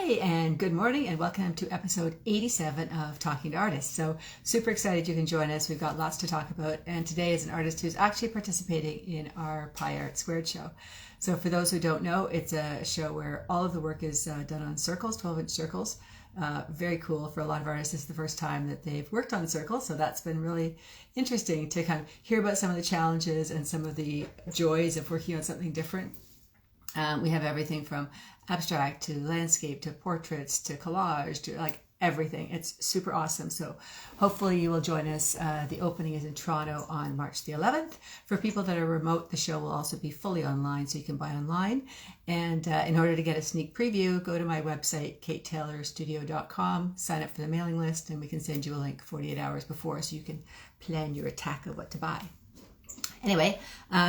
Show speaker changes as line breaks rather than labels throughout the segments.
And good morning and welcome to episode 87 of Talking to Artists. So super excited you can join us. We've got lots to talk about, and today is an artist who's actually participating in our Pi Art Squared show. So for those who don't know, it's a show where all of the work is done on circles, 12-inch circles. Very cool. For a lot of artists, it's the first time that they've worked on circles, so that's been really interesting to kind of hear about some of the challenges and some of the joys of working on something different. We have everything from abstract to landscape to portraits to collage to like everything. It's super awesome. So hopefully you will join us. The opening is in Toronto on March the 11th. For people that are remote, the show will also be fully online, so you can buy online. And in order to get a sneak preview, go to my website, katetaylorstudio.com, sign up for the mailing list, and we can send you a link 48 hours before so you can plan your attack of what to buy. Anyway,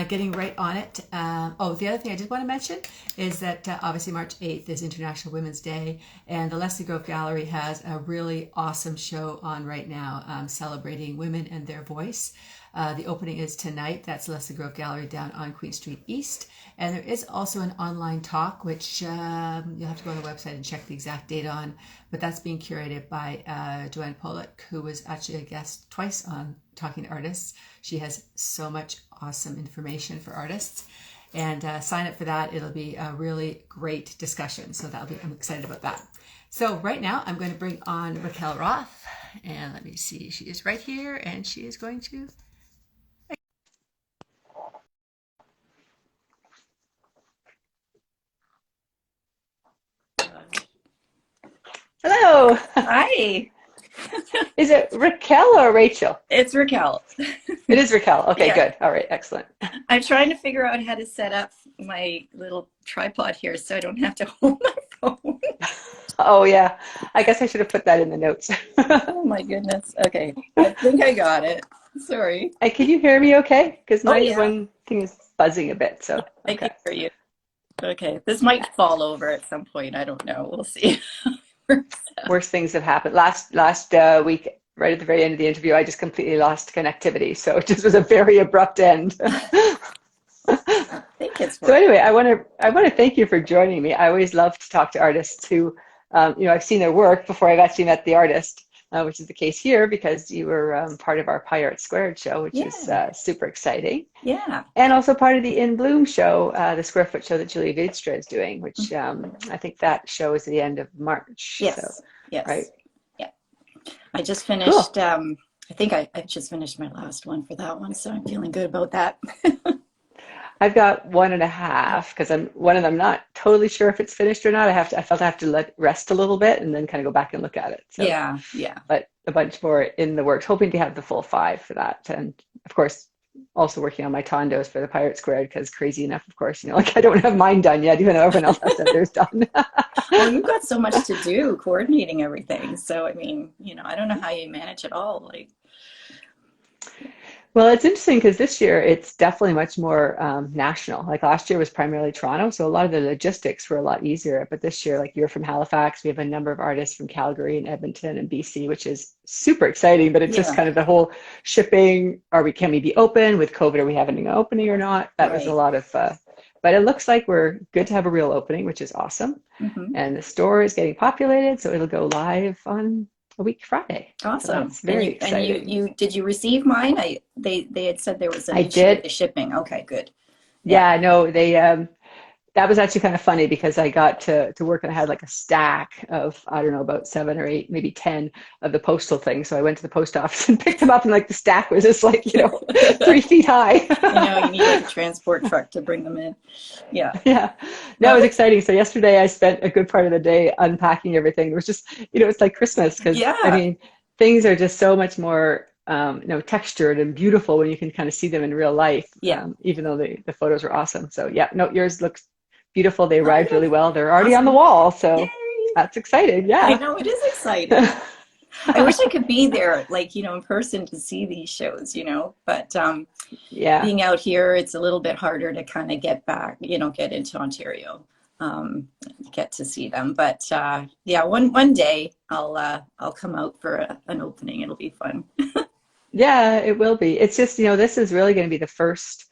getting right on it. The other thing I did want to mention is that obviously March 8th is International Women's Day, and the Leslie Grove Gallery has a really awesome show on right now celebrating women and their voice. The opening is tonight. That's Leslie Grove Gallery down on Queen Street East. And there is also an online talk, which you'll have to go on the website and check the exact date on. But that's being curated by Joanne Pollock, who was actually a guest twice on Talking to Artists. She has so much awesome information for artists. And sign up for that. It'll be a really great discussion. So I'm excited about that. So right now I'm going to bring on Raquel Roth. And let me see. She is right here, and she is going to...
Hello.
Hi.
Is it Raquel or Rachel?
It's Raquel.
It is Raquel. Okay, yeah. Good. All right, excellent.
I'm trying to figure out how to set up my little tripod here so I don't have to hold my phone.
Oh, yeah. I guess I should have put that in the notes.
Oh, my goodness. Okay. I think I got it. Sorry.
Can you hear me okay? Because my one thing is buzzing a bit. So
I can hear you. Okay. This might fall over at some point. I don't know. We'll see.
Worst things have happened. Last week, right at the very end of the interview, I just completely lost connectivity. So it just was a very abrupt end.
I think it's
so anyway, I want to thank you for joining me. I always love to talk to artists who, I've seen their work before I've actually met the artist, which is the case here because you were part of our Pi Art Squared show, which is super exciting.
Yeah.
And also part of the In Bloom show, the Square Foot show that Julie Vidstra is doing, which I think that show is at the end of March.
Yes.
So,
yes.
Right.
Yeah. I just finished, cool. I think I just finished my last one for that one, so I'm feeling good about that.
I've got 1.5 because one of them not totally sure if it's finished or not. I felt I have to let it rest a little bit and then kind of go back and look at it. So,
yeah.
But a bunch more in the works, hoping to have the full 5 for that. And of course, also working on my tondos for the Pi Art Squared because crazy enough, of course, I don't have mine done yet, even though everyone else has theirs done.
Well, you've got so much to do, coordinating everything. So, I mean, I don't know how you manage it all.
Well, it's interesting because this year it's definitely much more national. Like last year was primarily Toronto, so a lot of the logistics were a lot easier. But this year, like you're from Halifax, we have a number of artists from Calgary and Edmonton and BC, which is super exciting. But it's just kind of the whole shipping. Can we be open with COVID? Are we having an opening or not? That was a lot of. But it looks like we're good to have a real opening, which is awesome. Mm-hmm. And the store is getting populated, so it'll go live on a week Friday.
Awesome.
So very exciting.
And you did you receive mine? They had said there was an issue
did.
With the shipping. Okay, good.
Yeah, no, they that was actually kind of funny because I got to work and I had like a stack of, I don't know, about 7 or 8, maybe 10 of the postal things. So I went to the post office and picked them up and like the stack was just like, 3 feet high.
You need like a transport truck to bring them in. Yeah.
Yeah. No, it was exciting. So yesterday I spent a good part of the day unpacking everything. It was just, it's like Christmas because I mean, things are just so much more textured and beautiful when you can kind of see them in real life. Yeah. Even though the photos were awesome. So yeah, no, yours looks beautiful. They arrived really well. They're already on the wall. So that's exciting. Yeah.
I know, it is exciting. I wish I could be there, in person to see these shows, but being out here, it's a little bit harder to kind of get back, get into Ontario, get to see them. But one day I'll come out for an opening. It'll be fun.
Yeah, it will be. It's just, this is really going to be the first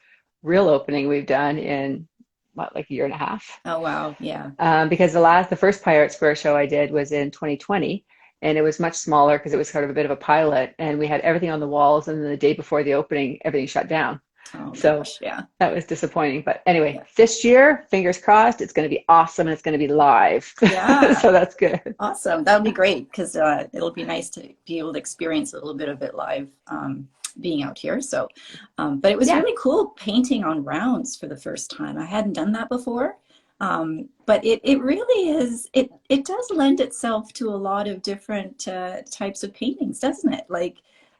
real opening we've done in what, like a year and a half.
Oh, wow. Yeah.
Because the first Pie Art Square show I did was in 2020, and it was much smaller because it was sort of a bit of a pilot, and we had everything on the walls, and then the day before the opening, everything shut down.
Oh,
So
gosh, yeah.
that was disappointing. But anyway,
Yeah.
this year, fingers crossed, it's going to be awesome and it's going to be live.
Yeah.
So that's good.
Awesome. That would be great, because it'll be nice to be able to experience a little bit of it live, being out here. So, but it was really cool painting on rounds for the first time. I hadn't done that before. But it really is, it does lend itself to a lot of different types of paintings, doesn't it? Like,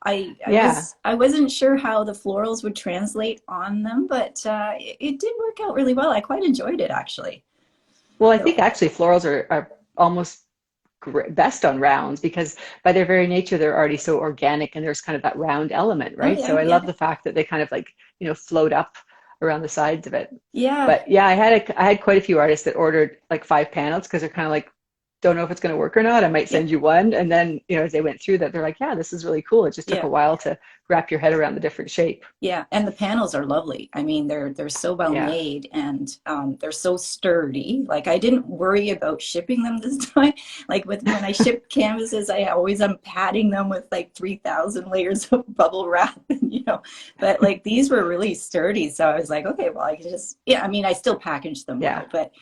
I wasn't sure how the florals would translate on them, but it did work out really well. I quite enjoyed it, actually.
Well, I think actually florals are almost best on rounds, because by their very nature, they're already so organic, and there's kind of that round element, right? So I love the fact that they kind of like, float up around the sides of it.
Yeah.
But yeah, I had quite a few artists that ordered like 5 panels, because they're kind of like, don't know if it's going to work or not. I might send you one. And then, as they went through that, they're like, yeah, this is really cool. It just took a while to wrap your head around the different shape.
Yeah. And the panels are lovely. I mean, they're so well made, and they're so sturdy. Like, I didn't worry about shipping them this time. Like when I ship canvases, I'm padding them with like 3,000 layers of bubble wrap, but like these were really sturdy. So I was like, okay, well, I can just, I mean, I still packaged them well, but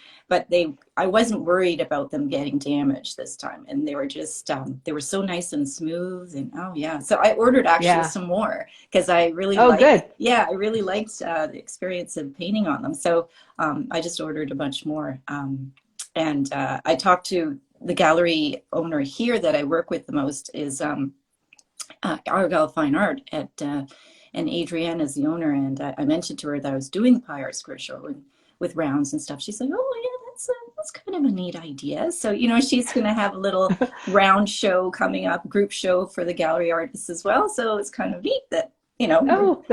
I wasn't worried about them getting damaged this time. And they were just, they were so nice and smooth, and so I ordered actually some more, because I really I really liked the experience of painting on them. So I just ordered a bunch more. And I talked to the gallery owner here that I work with the most, is Argyle Fine Art and Adrienne is the owner. And I mentioned to her that I was doing the Pie Art Square show with rounds and stuff. She's like, oh yeah, that's kind of a neat idea. So, she's going to have a little round show coming up, group show for the gallery artists as well. So it's kind of neat that,
Oh,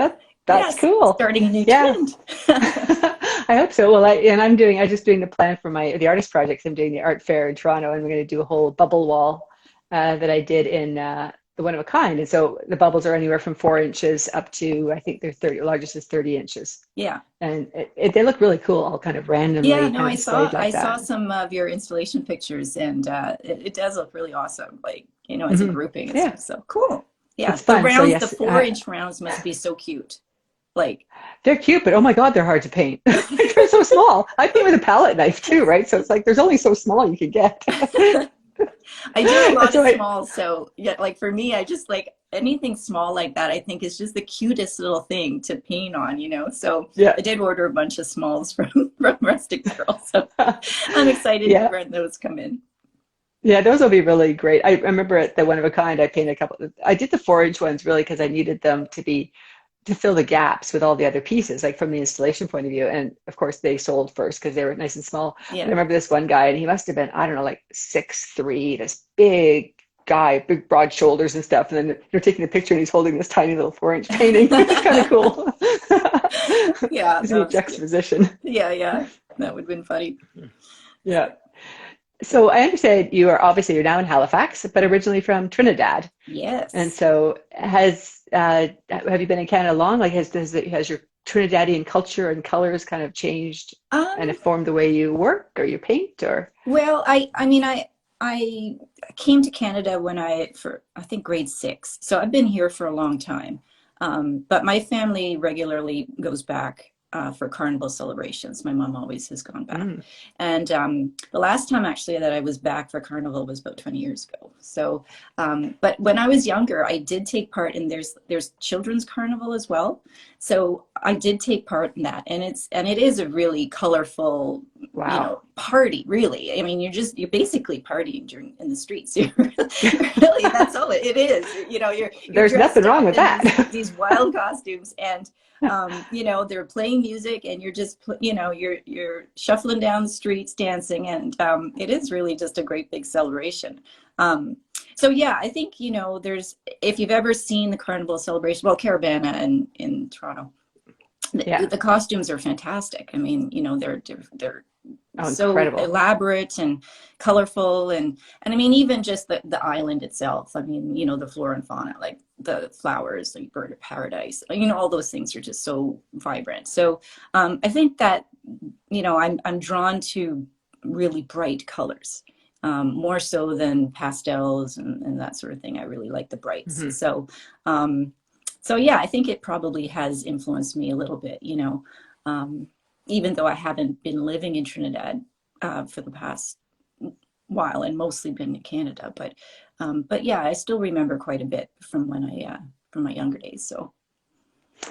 that's cool.
Starting a new trend.
I hope so. Well, I'm just doing the plan for the artist projects. I'm doing the art fair in Toronto, and we're going to do a whole bubble wall that I did in the One of a Kind. And so the bubbles are anywhere from 4 inches up to, I think they're largest is 30 inches. Yeah. And they look really cool, all kind of randomly.
Yeah, no, I saw some of your installation pictures, and it does look really awesome. Like, as a grouping. It's so cool. Yeah.
It's fun.
The rounds, the 4-inch rounds must be so cute. Like,
they're cute, but oh my God, they're hard to paint. They're so small. I paint with a palette knife too, right? So it's like, there's only so small you can get.
I do a lot of small, so like for me, I just like anything small like that. I think is just the cutest little thing to paint on, So I did order a bunch of smalls from Rustic Girl, so I'm excited when those come in.
Yeah, those will be really great. I remember at the One of a Kind, I painted a couple. I did the 4-inch ones really because I needed them to fill the gaps with all the other pieces, like from the installation point of view. And of course they sold first because they were nice and small. Yeah. I remember this one guy, and he must have been, I don't know, like 6'3", this big guy, big broad shoulders and stuff. And then you're taking a picture and he's holding this tiny little 4-inch painting. It's kind of cool.
Yeah.
It's a juxtaposition.
Yeah. That would have been funny.
Yeah. So I understand you're now in Halifax, but originally from Trinidad.
Yes.
And so have you been in Canada long? Like has your Trinidadian culture and colors kind of changed and informed the way you work or you paint, or?
Well, I came to Canada when I think grade 6. So I've been here for a long time. But my family regularly goes back for Carnival celebrations. My mom always has gone back. And the last time actually that I was back for Carnival was about 20 years ago. So, but when I was younger, I did take part in, there's children's carnival as well. So I did take part in that. And it is a really colorful, party, really. I mean, you're basically partying in the streets. Really, that's all it is.
There's nothing wrong with that.
These wild costumes, and they're playing music, and you're just, you're shuffling down the streets dancing, and it is really just a great big celebration. So yeah, I think, if you've ever seen the Carnival celebration, well, Caravana in Toronto, the costumes are fantastic. I mean, they're so
incredible.
Elaborate and colorful, and I mean, even just the island itself. I mean, the flora and fauna, like the flowers, like bird of paradise, all those things are just so vibrant. So I think that you know, I'm drawn to really bright colors, more so than pastels and that sort of thing. I really like the brights. So, so yeah, I think it probably has influenced me a little bit, you know, even though I haven't been living in Trinidad for the past while and mostly been in Canada, but yeah, I still remember quite a bit from when from my younger days. So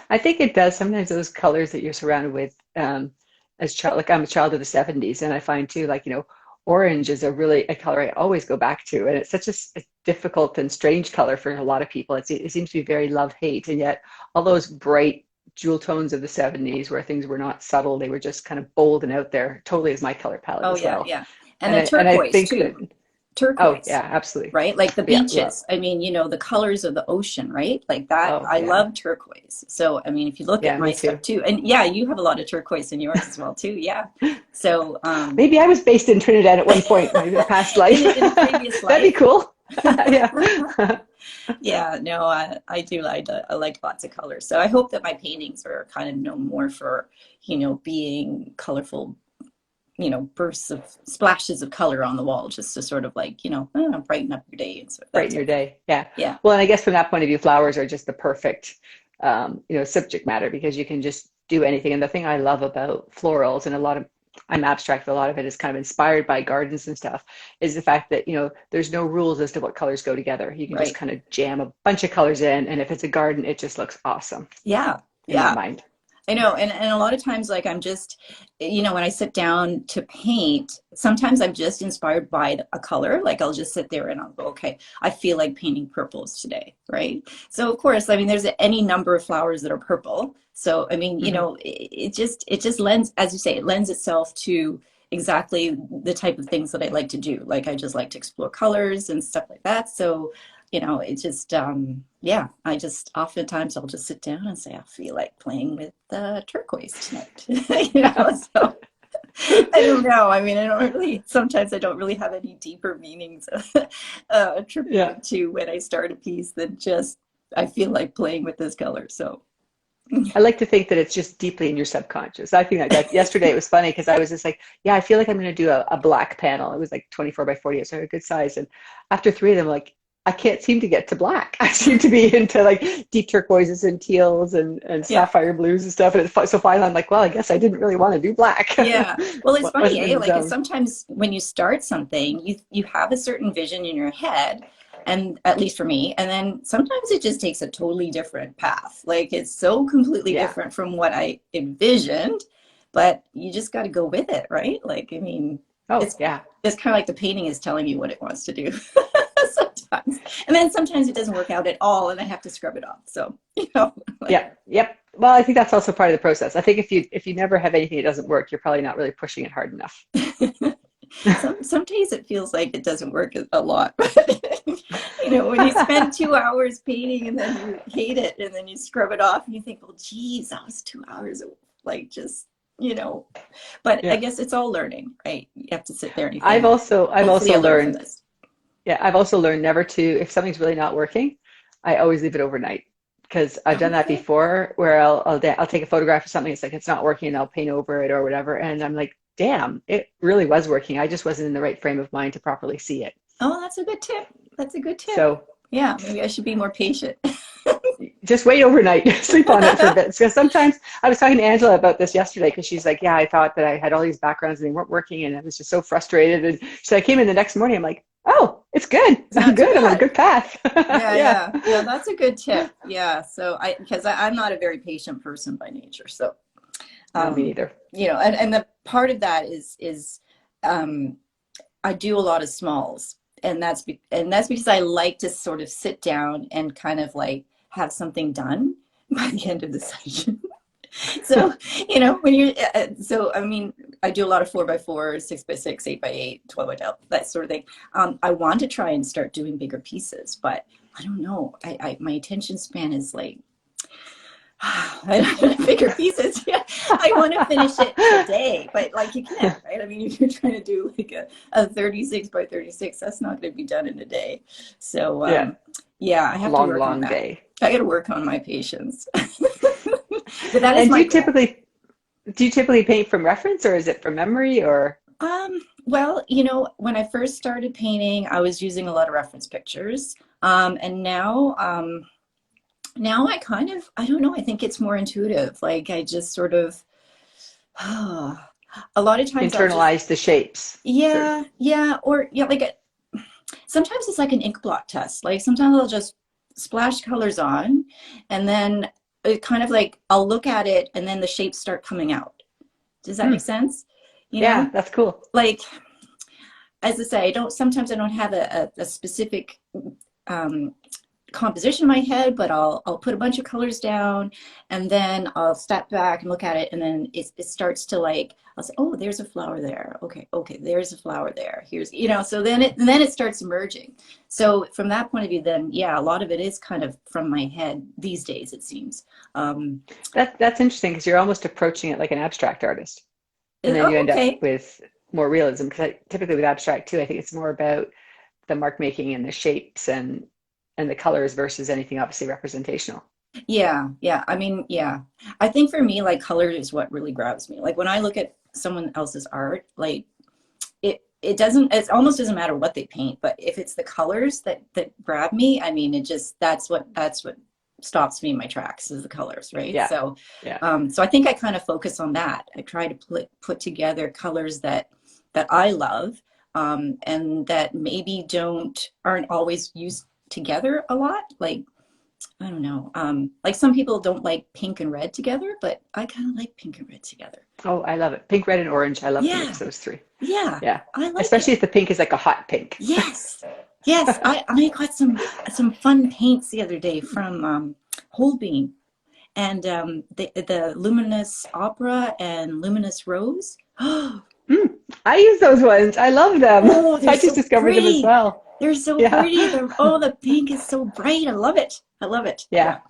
I think it does. Sometimes those colors that you're surrounded with, as child, like I'm a child of the 70s, and I find too, like, you know, orange is a color I always go back to, and it's such a difficult and strange color for a lot of people. It seems to be very love-hate, and yet all those bright jewel tones of the 70s where things were not subtle, they were just kind of bold and out there, totally is my color palette as well.
Yeah. And the turquoise too. Turquoise.
Oh yeah, absolutely.
Right? Like the beaches. I mean, you know, the colors of the ocean, right? Like that. I love turquoise. So, I mean, if you look at my stuff too, and yeah, you have a lot of turquoise in yours as well too. Yeah. So, maybe
I was based in Trinidad at one point, maybe in a past life.
in a previous life.
That'd be cool. Yeah.
Yeah, no, I do. I like lots of colors. So I hope that my paintings are kind of known more for, you know, being colorful, you know, bursts of splashes of color on the wall, just to sort of like, you know, brighten up your day and sort of
brighten your day. Yeah.
Yeah.
Well, and I guess from that point of view, flowers are just the perfect, you know, subject matter, because you can just do anything. And the thing I love about florals, and I'm abstract, but a lot of it is kind of inspired by gardens and stuff, is the fact that, you know, there's no rules as to what colors go together. You can just kind of jam a bunch of colors in, and if it's a garden, it just looks awesome.
Yeah.
In my mind.
I know. And a lot of times, like, I'm just, you know, when I sit down to paint, sometimes I'm just inspired by a color. Like, I'll just sit there and I'll go, okay, I feel like painting purples today. Right. So of course, I mean, there's any number of flowers that are purple. So, I mean, you know, it just lends, as you say, it lends itself to exactly the type of things that I like to do. Like, I just like to explore colors and stuff like that. So, you know, it just, yeah, I just, oftentimes I'll just sit down and say, I feel like playing with turquoise tonight, you know, so I don't know. I mean, sometimes I don't really have any deeper meanings attributed to when I start a piece than just, I feel like playing with this color. So
I like to think that it's just deeply in your subconscious. I think that yesterday it was funny because I was just like, yeah, I feel like I'm going to do a black panel. It was like 24 by 48, so a good size. And after 3 of them, like, I can't seem to get to black. I seem to be into like deep turquoises and teals and sapphire blues and stuff. And so finally I'm like, well, I guess I didn't really want to do black.
Yeah. Well, it's funny, eh? Like, sometimes when you start something, you have a certain vision in your head, and at least for me, and then sometimes it just takes a totally different path. Like, it's so completely different from what I envisioned, but you just got to go with it, right? Like, I mean, it's kind of like the painting is telling you what it wants to do. Sometimes, and then sometimes it doesn't work out at all, and I have to scrub it off. So, you know. Like,
Yep. Well, I think that's also part of the process. I think if you never have anything that doesn't work, you're probably not really pushing it hard enough.
Some days it feels like it doesn't work a lot. You know, when you spend 2 hours painting and then you hate it, and then you scrub it off, and you think, well, geez, that was 2 hours of, like, just, you know. But I guess it's all learning, right? You have to sit there and you think,
I've also learned. Yeah, I've also learned never to, if something's really not working, I always leave it overnight, because I've done that before, where I'll take a photograph of something, it's like it's not working, and I'll paint over it or whatever, and I'm like, damn, it really was working. I just wasn't in the right frame of mind to properly see it.
Oh, that's a good tip. That's a good tip.
So
yeah, maybe I should be more patient.
Just wait overnight, sleep on it for a bit. Because sometimes, I was talking to Angela about this yesterday, because she's like, yeah, I thought that I had all these backgrounds and they weren't working, and I was just so frustrated. And so I came in the next morning, I'm like, oh, it's good. I'm good. I'm on a good path.
Yeah, that's a good tip. Yeah. So because I'm not a very patient person by nature. So
no, me neither.
You know, and the part of that is I do a lot of smalls, and that's because I like to sort of sit down and kind of like have something done by the end of the session. So, you know, when you're, so, I mean, I do a lot of 4x4, 6x6, 8x8, 12x12, that sort of thing. I want to try and start doing bigger pieces, but I don't know. My attention span is like, bigger pieces. Yeah, I want to finish it today, but like, you can't, right? I mean, if you're trying to do like a 36x36, that's not going to be done in a day. So, yeah, I have to work on that. Day. I got to work on my patience. But that is
and Do you typically paint from reference, or is it from memory, or?
Well, when I first started painting, I was using a lot of reference pictures. And now I don't know, I think it's more intuitive. Like I just sort of, a lot of times
Internalize the shapes.
Yeah, yeah. Or sometimes it's like an ink blot test. Like sometimes I'll just splash colors on, and then it kind of like I'll look at it and then the shapes start coming out. Does that make sense?
Yeah, that's cool.
Like, as I say, sometimes I don't have a specific composition in my head, but I'll put a bunch of colors down, and then I'll step back and look at it, and then it starts to like, I'll say, oh, there's a flower there. Okay, there's a flower there. Here's, so then it starts emerging. So from that point of view, then yeah, a lot of it is kind of from my head these days, it seems.
That's interesting, because you're almost approaching it like an abstract artist, and then you end up with more realism. Because typically with abstract too, I think it's more about the mark making and the shapes and the colors versus anything obviously representational.
Yeah. I mean, yeah. I think for me, like color is what really grabs me. Like when I look at someone else's art, like it almost doesn't matter what they paint, but if it's the colors that grab me, I mean, that's what stops me in my tracks, is the colors, right?
Yeah.
So,
yeah.
So I think I kind of focus on that. I try to put together colors that I love, and that maybe aren't always used together a lot. Like, I don't know, like some people don't like pink and red together, but I kind of like pink and red together.
Oh, I love it. Pink, red, and orange. I love to mix those three.
Yeah.
I like especially if the pink is like a hot pink.
Yes. I got some fun paints the other day from Holbein, and the luminous opera and luminous rose.
I use those ones. I love them.
Oh,
I just discovered them as well.
They're so pretty. The pink is so bright. I love it. Yeah.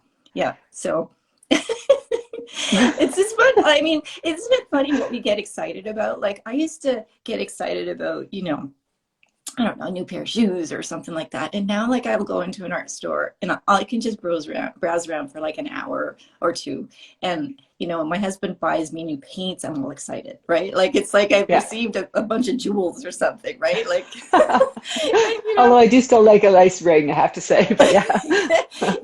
So it's just fun. I mean, isn't it funny what we get excited about? Like I used to get excited about, I don't know, a new pair of shoes or something like that. And now, like, I will go into an art store and I can just browse around for like an hour or two. And, my husband buys me new paints. I'm all excited, right? Like, it's like I've received a bunch of jewels or something, right? Like,
although I do still like a nice ring, I have to say, but yeah.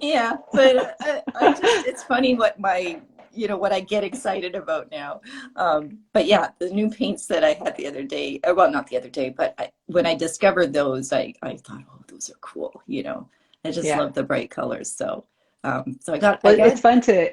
Yeah, but it's funny what what I get excited about now. But yeah, the new paints that I had the other day, well, not the other day, but when I discovered those, I thought, oh, those are cool. I just love the bright colors. So,
it's fun to,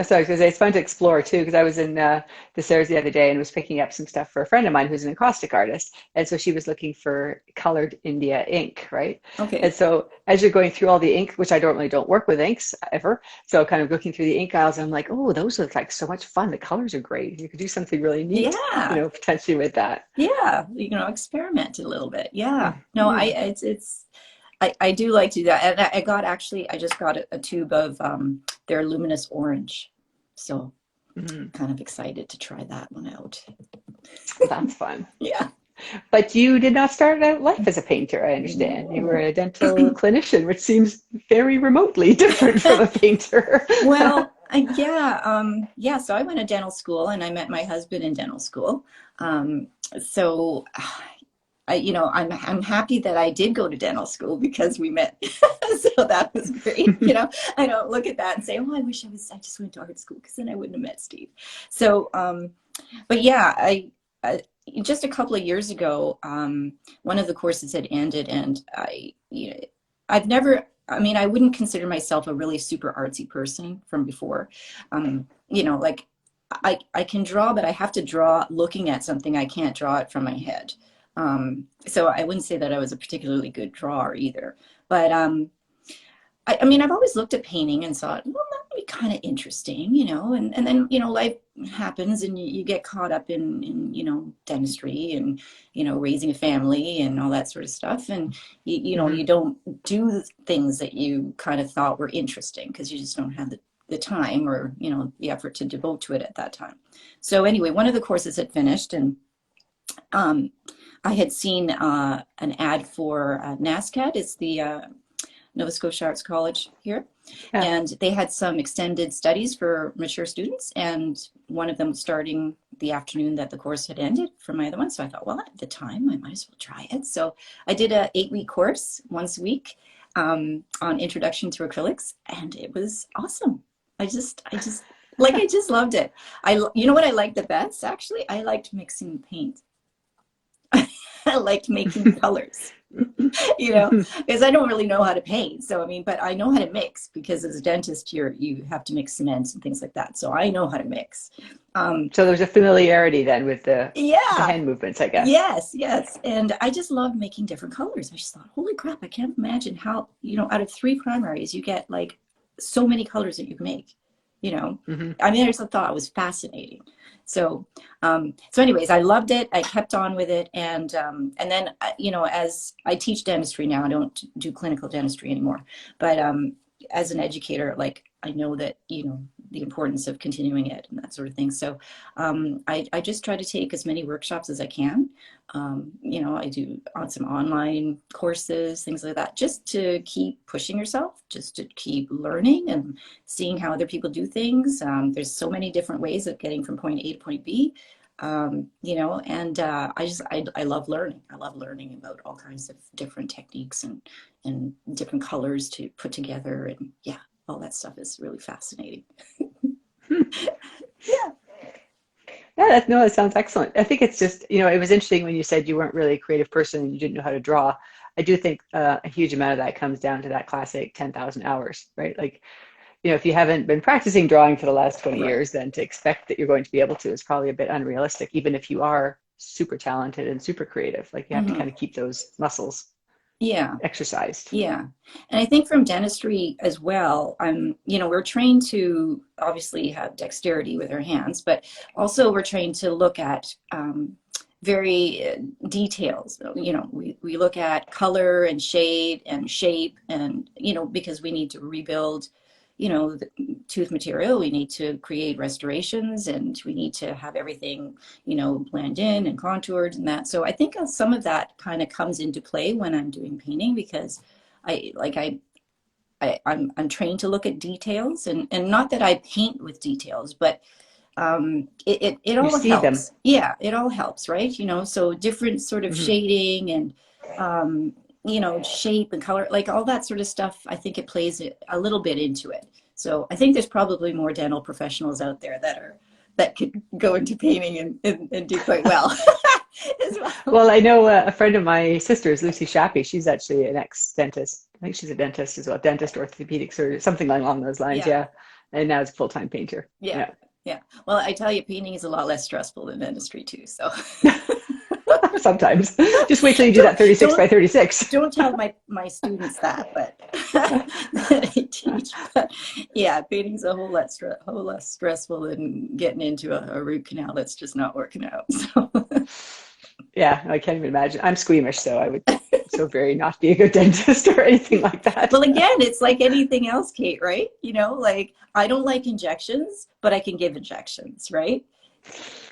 sorry, because it's fun to explore too, because I was in the Stairs the other day and was picking up some stuff for a friend of mine who's an encaustic artist. And so she was looking for colored India ink, right?
Okay.
And so as you're going through all the ink, which I don't work with inks ever, so kind of looking through the ink aisles, I'm like, oh, those look like so much fun. The colors are great. You could do something really neat, potentially with that.
Yeah, experiment a little bit. Yeah. No, I do like to do that. And I just got a tube of their luminous orange. So kind of excited to try that one out.
That's fun.
Yeah.
But you did not start out life as a painter, I understand. You were a dental clinician, which seems very remotely different from a painter.
Well, yeah. So I went to dental school and I met my husband in dental school. So I'm happy that I did go to dental school because we met. So that was great. I don't look at that and say, oh, I wish I just went to art school, because then I wouldn't have met Steve. So, but yeah, I just a couple of years ago, one of the courses had ended, and I wouldn't consider myself a really super artsy person from before. Like I can draw, but I have to draw looking at something. I can't draw it from my head. So I wouldn't say that I was a particularly good drawer either, but, I've always looked at painting and thought, well, that would be kind of interesting, and then, life happens and you get caught up in dentistry and, raising a family and all that sort of stuff. And, you don't do the things that you kind of thought were interesting because you just don't have the time or, the effort to devote to it at that time. So anyway, one of the courses had finished, and, I had seen an ad for NASCAD. It's the Nova Scotia Arts College here.
Yeah.
And they had some extended studies for mature students, and one of them was starting the afternoon that the course had ended for my other one. So I thought, well, at the time, I might as well try it. So I did a 8-week course once a week on introduction to acrylics, and it was awesome. I just loved it. You know what I liked the best, actually? I liked mixing paint. I liked making colors, because I don't really know how to paint. So, I mean, but I know how to mix, because as a dentist, you have to mix cements and things like that. So I know how to mix.
So there's a familiarity then with the hand movements, I guess.
Yes. And I just love making different colors. I just thought, holy crap, I can't imagine how, out of 3 primaries, you get like so many colors that you can make. I mean, I just thought it was fascinating. So, anyways, I loved it. I kept on with it. And then, as I teach dentistry now, I don't do clinical dentistry anymore, but, as an educator, like, I know that, the importance of continuing it and that sort of thing. So, I just try to take as many workshops as I can. I do some online courses, things like that, just to keep pushing yourself, just to keep learning and seeing how other people do things. There's so many different ways of getting from point A to point B, and I love learning. I love learning about all kinds of different techniques and different colors to put together. And yeah, all that stuff is really fascinating. Yeah.
Yeah, that sounds excellent. I think it's just, it was interesting when you said you weren't really a creative person and you didn't know how to draw. I do think a huge amount of that comes down to that classic 10,000 hours, right? Like, if you haven't been practicing drawing for the last 20 years, then to expect that you're going to be able to is probably a bit unrealistic, even if you are super talented and super creative. Like, you have to kind of keep those muscles exercised.
Yeah. And I think from dentistry as well, we're trained to obviously have dexterity with our hands, but also we're trained to look at very details. We look at color and shade and shape, and because we need to rebuild the tooth material, we need to create restorations, and we need to have everything blend in and contoured and that. So I think some of that kind of comes into play when I'm doing painting, because I'm trained to look at details, and not that I paint with details, but it all helps. Them. Yeah, it all helps, right? So different sort of shading and shape and color, like all that sort of stuff. I think it plays a little bit into it. So I think there's probably more dental professionals out there that could go into painting and do quite well. As well.
Well, I know a friend of my sister's, Lucy Shappy. She's actually an ex-dentist. I think she's a dentist as well, dentist, orthopedics, or something along those lines. Yeah. And now is a full-time painter.
Yeah. Well, I tell you, painting is a lot less stressful than dentistry too. So.
Sometimes. Just wait till you do that 36 by 36.
Don't tell my students that, but that I teach. But yeah, painting's a whole less stressful than getting into a root canal that's just not working out. So.
Yeah, I can't even imagine. I'm squeamish, so I would so very not be a good dentist or anything like that.
Well, again, it's like anything else, Kate, right? Like, I don't like injections, but I can give injections, right?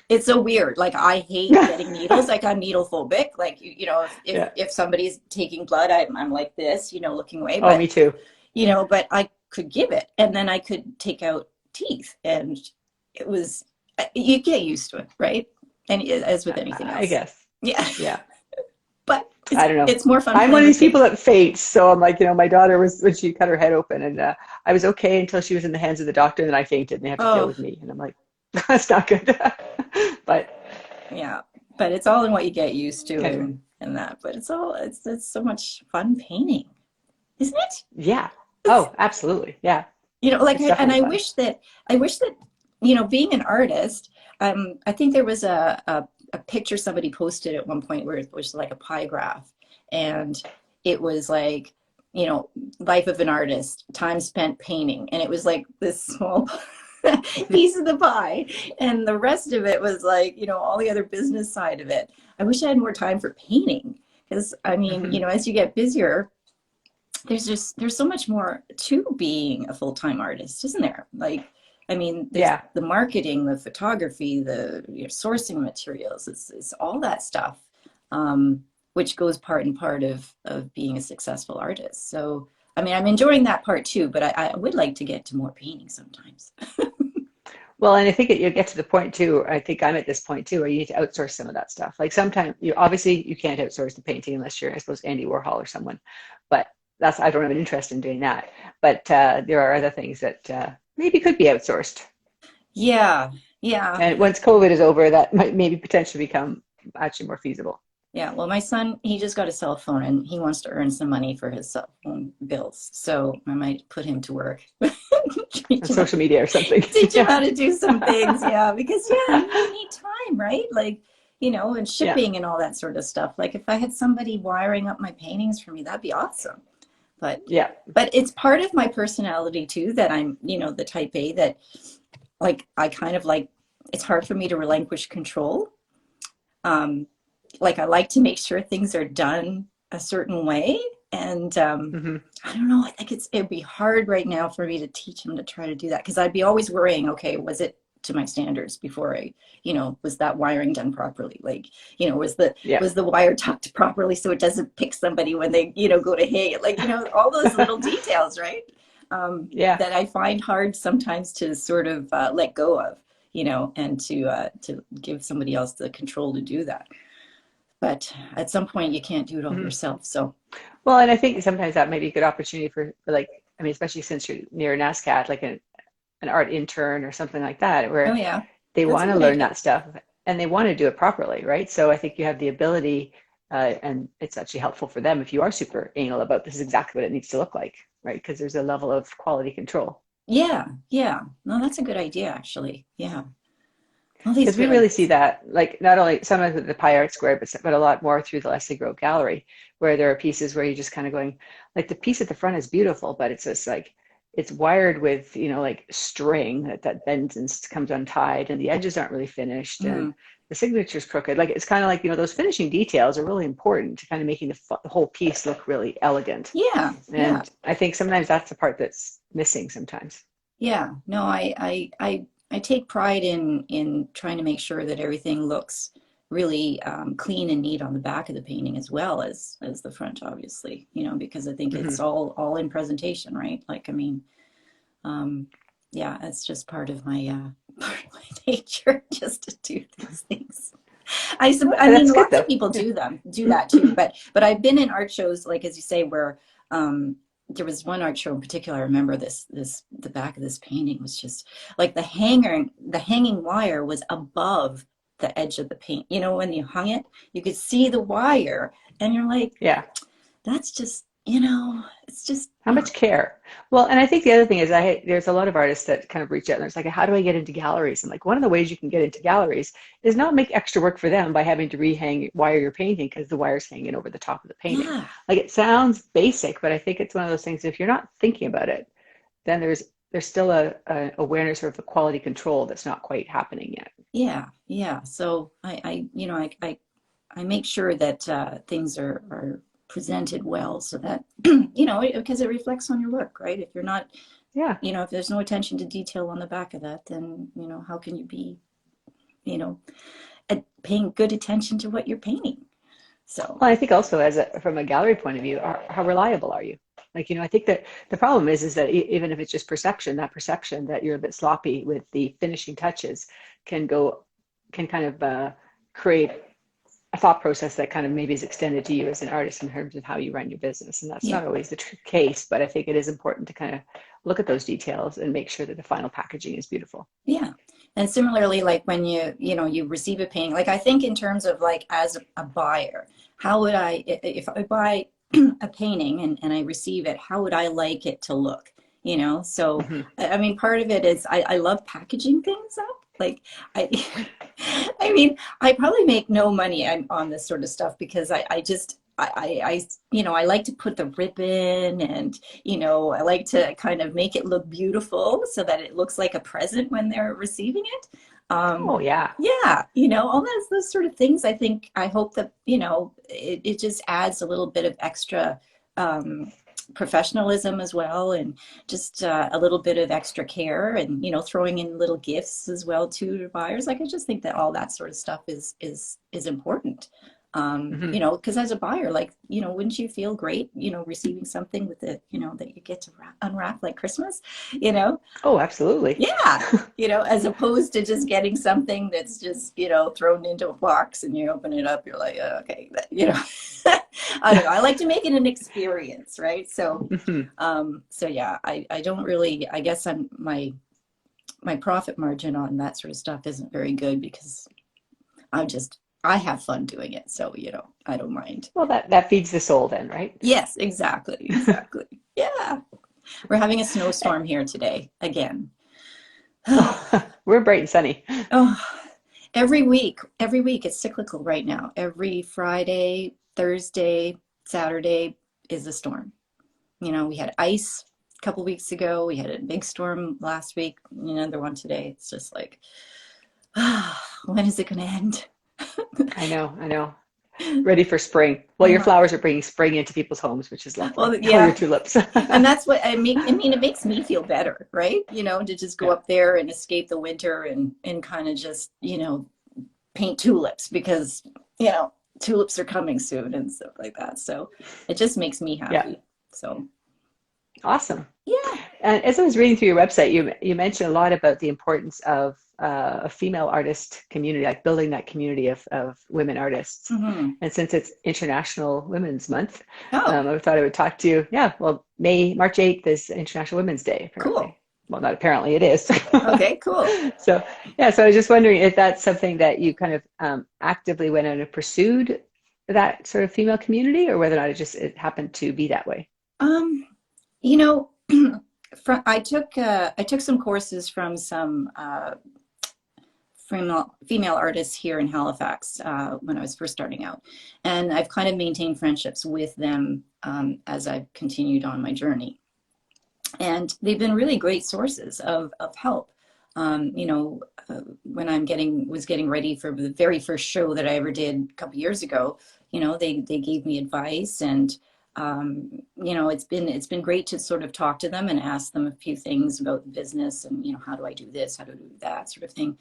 It's so weird. Like, I hate getting needles. Like, I'm needle phobic. Like, if somebody's taking blood, I'm like this, looking away. But,
me too.
But I could give it, and then I could take out teeth, and it was, you get used to it, right? And as with anything else.
I guess.
Yeah. But
I don't know.
It's more fun.
I'm one of these people that faints. So I'm like, my daughter was, when she cut her head open, and I was okay until she was in the hands of the doctor, and then I fainted, and they had to deal with me. And I'm like, that's not good. But
yeah, but it's all in what you get used to and that. But it's so much fun painting, isn't it?
Yeah. Oh, absolutely. Yeah.
I wish that being an artist, I think there was a picture somebody posted at one point where it was like a pie graph, and it was like, life of an artist, time spent painting, and it was like this small piece of the pie, and the rest of it was like, all the other business side of it. I wish I had more time for painting, because I mean, as you get busier, there's so much more to being a full-time artist, isn't there? Like, I mean, there's the marketing, the photography, the sourcing materials, it's all that stuff, which goes part and part of being a successful artist. So I mean, I'm enjoying that part too, but I would like to get to more painting sometimes.
Well, and I think you get to the point too, I think I'm at this point too, where you need to outsource some of that stuff. Like sometimes obviously you can't outsource the painting unless you're, I suppose, Andy Warhol or someone, but I don't have an interest in doing that. But there are other things that maybe could be outsourced.
Yeah, yeah.
And once COVID is over, that might maybe potentially become actually more feasible.
Yeah, well, my son, he just got a cell phone and he wants to earn some money for his cell phone bills. So I might put him to work.
On social media or something.
Teach him how to do some things, yeah. Because, yeah, you need time, right? Like, you know, and shipping and all that sort of stuff. Like if I had somebody wiring up my paintings for me, that'd be awesome. But it's part of my personality too, that I'm, you know, the type A that, like, I kind of like, it's hard for me to relinquish control. Like I like to make sure things are done a certain way. And I don't know, I think it'd be hard right now for me to teach him to try to do that. Cause I'd be always worrying, okay, was it to my standards before I, you know, was that wiring done properly? Like, you know, was the wire tucked properly so it doesn't pick somebody when they, you know, go to hay, like, you know, all those little details, right? That I find hard sometimes to sort of let go of, you know, and to give somebody else the control to do that. But at some point you can't do it all yourself. So,
well, and I think sometimes that may be a good opportunity for like, I mean, especially since you're near NASCAT, like an art intern or something like that, where they want to learn that stuff and they want to do it properly, right? So I think you have the ability, and it's actually helpful for them if you are super anal about this is exactly what it needs to look like, right? Because there's a level of quality control.
Yeah. No, that's a good idea, actually. Yeah.
Because we really see that, like not only some of the Pie Art Square, but a lot more through the Leslie Grove Gallery, where there are pieces where you're just kind of going, like the piece at the front is beautiful, but it's just like, it's wired with, you know, like string that bends and comes untied, and the edges aren't really finished, and the signature's crooked. Like it's kind of like, you know, those finishing details are really important to kind of making the whole piece look really elegant.
Yeah.
And I think sometimes that's the part that's missing sometimes.
Yeah. No, I take pride in trying to make sure that everything looks really clean and neat on the back of the painting as well as the front, obviously, you know, because I think it's all in presentation, right? Like, I mean, yeah, it's just part of my nature just to do these things. I mean, lots of people do that too, but I've been in art shows, like, as you say, where there was one art show in particular. I remember the back of this painting was just like the hanging wire was above the edge of the paint. You know, when you hung it, you could see the wire and you're like, yeah, that's just, you know, it's just
how much care. Well, and I think the other thing is there's a lot of artists that kind of reach out and it's like, how do I get into galleries? And like one of the ways you can get into galleries is not make extra work for them by having to wire your painting because the wire's hanging over the top of the painting. Yeah. Like it sounds basic, but I think it's one of those things, if you're not thinking about it, then there's still a awareness of the quality control that's not quite happening yet.
Yeah. So I make sure that things are presented well so that, you know, because it reflects on your work, right? If you're not, you know, if there's no attention to detail on the back of that, then, you know, how can you be, you know, paying good attention to what you're painting? So,
well, I think also from a gallery point of view, how reliable are you? Like, you know, I think that the problem is that even if it's just perception that you're a bit sloppy with the finishing touches can kind of create a thought process that kind of maybe is extended to you as an artist in terms of how you run your business. And that's not always the case, but I think it is important to kind of look at those details and make sure that the final packaging is beautiful.
Yeah. And similarly, like when you receive a painting, like I think in terms of like as a buyer, how would if I buy a painting and I receive it, how would I like it to look? You know, so I mean, part of it is I love packaging things up. Like I mean, I probably make no money on this sort of stuff because I you know, I like to put the ribbon and, you know, I like to kind of make it look beautiful so that it looks like a present when they're receiving it. Yeah, you know, all those sort of things. I hope that, you know, it just adds a little bit of extra professionalism as well, and just a little bit of extra care, and, you know, throwing in little gifts as well to buyers. Like, I just think that all that sort of stuff is important. You know, because as a buyer, like, you know, wouldn't you feel great, you know, receiving something with it, you know, that you get to unwrap like Christmas, you know?
Oh, absolutely.
Yeah. You know, as opposed to just getting something that's just, you know, thrown into a box and you open it up, you're like, oh, okay, you know, I don't know. I like to make it an experience, right? So, so yeah, I don't really, I guess my profit margin on that sort of stuff isn't very good because I have fun doing it. So, you know, I don't mind.
Well, that feeds the soul then, right?
Yes, exactly. Exactly. Yeah. We're having a snowstorm here today again.
We're bright and sunny.
Oh, every week it's cyclical right now. Every Friday, Thursday, Saturday is a storm. You know, we had ice a couple weeks ago. We had a big storm last week. Another one today. It's just like, when is it going to end?
I know. Ready for spring. Well, your flowers are bringing spring into people's homes, which is lovely.
Well, yeah.
Your tulips.
And that's what I mean, it makes me feel better, right? You know, to just go up there and escape the winter and kind of just, you know, paint tulips because, you know, tulips are coming soon and stuff like that. So it just makes me happy.
Yeah.
So
awesome.
Yeah.
And as I was reading through your website, you mentioned a lot about the importance of a female artist community, like building that community of women artists. And since it's International Women's Month, I thought I would talk to you. Yeah, well, March 8th is International Women's Day, apparently.
Cool.
Well, not apparently, it is.
Okay, cool.
So, yeah, so I was just wondering if that's something that you kind of actively went out and pursued that sort of female community, or whether or not it happened to be that way.
You know, I took some courses from some female artists here in Halifax when I was first starting out, and I've kind of maintained friendships with them as I've continued on my journey, and they've been really great sources of help. You know, when was getting ready for the very first show that I ever did a couple years ago, you know, they gave me advice, and you know, it's been great to sort of talk to them and ask them a few things about the business and, you know, how do I do this, how do I do that sort of thing.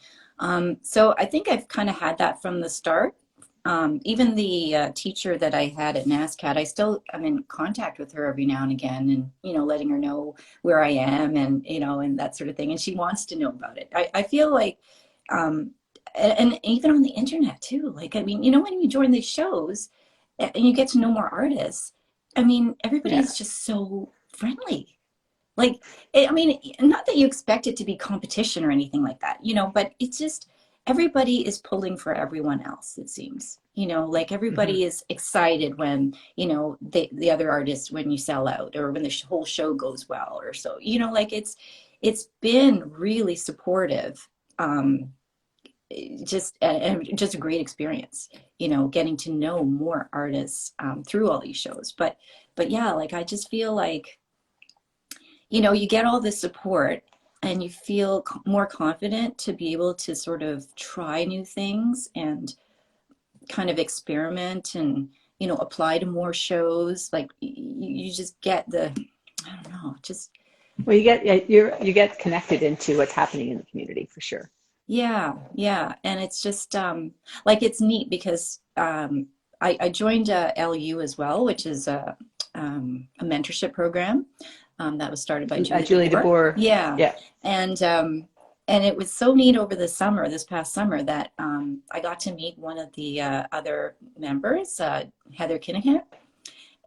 So I think I've kind of had that from the start. Even the teacher that I had at NASCAD, I'm in contact with her every now and again, and, you know, letting her know where I am and, you know, and that sort of thing. And she wants to know about it. I feel like, and even on the internet too, like, I mean, you know, when you join these shows and you get to know more artists, I mean, everybody's just so friendly. Like, I mean, not that you expect it to be competition or anything like that, you know, but it's just, everybody is pulling for everyone else, it seems. You know, like everybody is excited when, you know, the other artists, when you sell out or when the whole show goes well or so, you know, like it's been really supportive. Just a great experience, you know, getting to know more artists through all these shows. But yeah, like I just feel like, you know, you get all this support and you feel more confident to be able to sort of try new things and kind of experiment and, you know, apply to more shows. Like you just get I don't know, just.
Well, you get connected into what's happening in the community for sure.
Yeah. And it's just like, it's neat because I joined LU as well, which is a mentorship program that was started by Julie DeBoer. Yeah. And it was so neat over this past summer, that I got to meet one of the other members, Heather Kinnahan,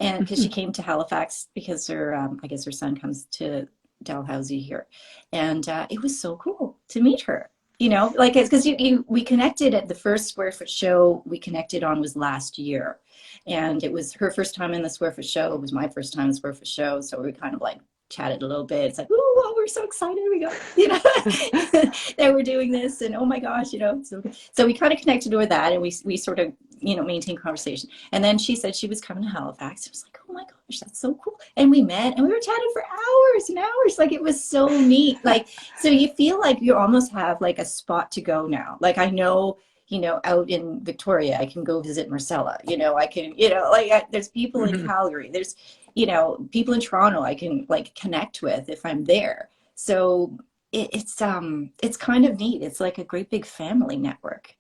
and because she came to Halifax because her, I guess her son comes to Dalhousie here. And it was so cool to meet her. You know, like, it's because we connected at the first Square Foot show we connected on was last year. And it was her first time in the Square Foot show. It was my first time in the Square Foot show. So we kind of like chatted a little bit. It's like, oh, we're so excited. We go, you know, that we're doing this. And oh my gosh, you know, so we kind of connected with that. And we sort of, you know, maintained conversation. And then she said she was coming to Halifax. I was like, oh my gosh, that's so cool. And we met and we were chatting for hours and hours. Like, it was so neat. Like, so you feel like you almost have like a spot to go now. Like, I know, you know, out in Victoria, I can go visit Marcella, you know, I can, you know, like there's people in Calgary, there's, you know, people in Toronto I can like connect with if I'm there. So it's kind of neat. It's like a great big family network,